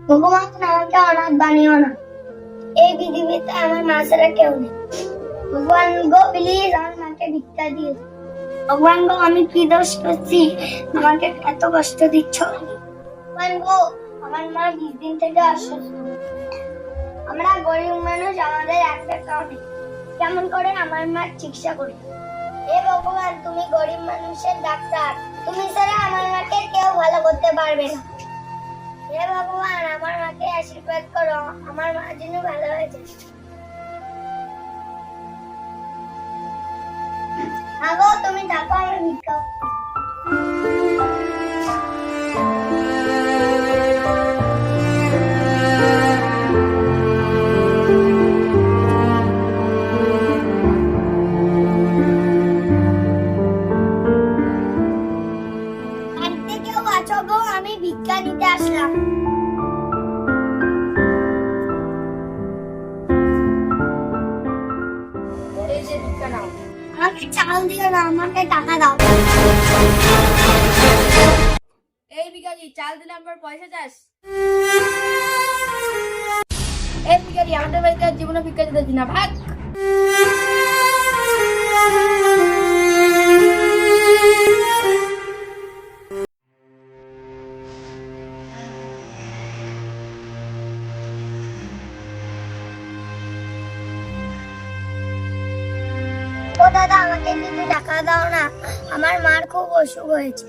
ভগবান আমাকে অনাথ বানিও না, এই পৃথিবীতে আমার মা ছাড়া কেউ নেই। ভগবান গো প্লিজ আমার মাকে ভিক্ষা দিয়ে দাও। ভগবান গো আমি কি দোষ করছি আমাকে এত কষ্ট দিচ্ছ? ভগবান গো আমার মা 20 দিন থেকে অসুস্থ, আমরা গরিব মানুষ, আমাদের এক টাকাও নেই, কেমন করে আমার মার চিকিৎসা করি? হে ভগবান তুমি গরিব মানুষের ডাক্তার, তুমি ছাড়া আমার মাকে কেউ ভালো করতে পারবে না। হে ভগবান আমার মাকে আশীর্বাদ করো, আমার মা যেন ভালো হয়ে যায়। আগো তুমি ডাকো আমার ভিক্ষা। বাড়িতে কেউ আছো গো? আমি ভিক্ষা নিতে আসলাম। এই যে ভিক্ষা নাও। আমাকে চাল দিও না, আমাকে টাকা দাও। এই ভিখারি, চাল দিলাম পর পয়সা চাস? এই ভিখারি, আমাদের বাড়িতে আর জীবনে ভিক্ষা দিতে দিস না, ভাগ। ও দাদা আমাকে কিছু টাকা দাও না, আমার মার খুব অসুখ হয়েছে।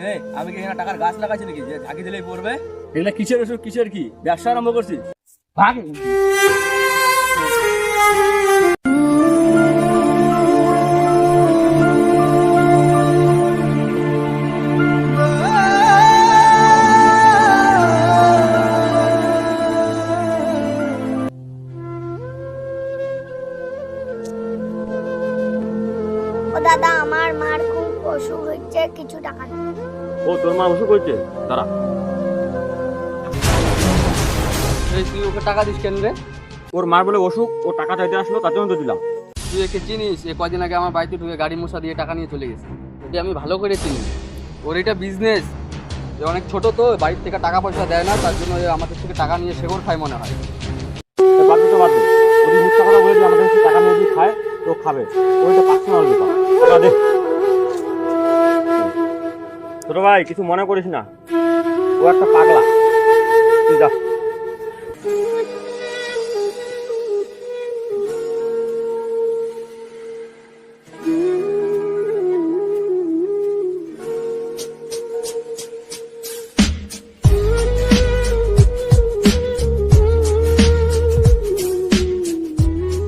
এই আমি কি এখানে টাকার গাছ লাগাইছি নাকি যে ঝাঁকি দিলেই পড়বে? এগুলা কিসের ওষুধ, কিসের কি ব্যবসা আরম্ভ করছিস? ভাগ। ও দাদা আমার মার খুব অসুখ হচ্ছে, কিছু টাকা দাও। ও তোর মা অসুখ হচ্ছে, দাঁড়া। এই তুই ওকে টাকা দিস কেন রে? ওর মার বলে অসুখ, ও টাকা চাইতে আসলো, তার জন্য তো দিলাম। তুই একে চিনিস? এ কদিন আগে আমার বাড়িতে ঢুকে গাড়ি মশা দিয়ে টাকা নিয়ে চলে গেছে। ওকে আমি ভালো করে চিনি, ওর এটা বিজনেস। এ অনেক ছোট তো, বাড়ির থেকে টাকা পয়সা দেয় না, তার জন্য এ আমাদের থেকে টাকা নিয়ে শেখর খায় মনে হয়। বাদ দে তো বাদ দে, যদি মিথ্যা কথা বলে দিয়ে আমাদের কাছে টাকা নিয়ে দিয়ে খায় তো খাবে, ওইটা পার্সোনাল ব্যাপার। টাকা দে। ছোট ভাই কিছু মনে করিস না, ও একটা পাগলা।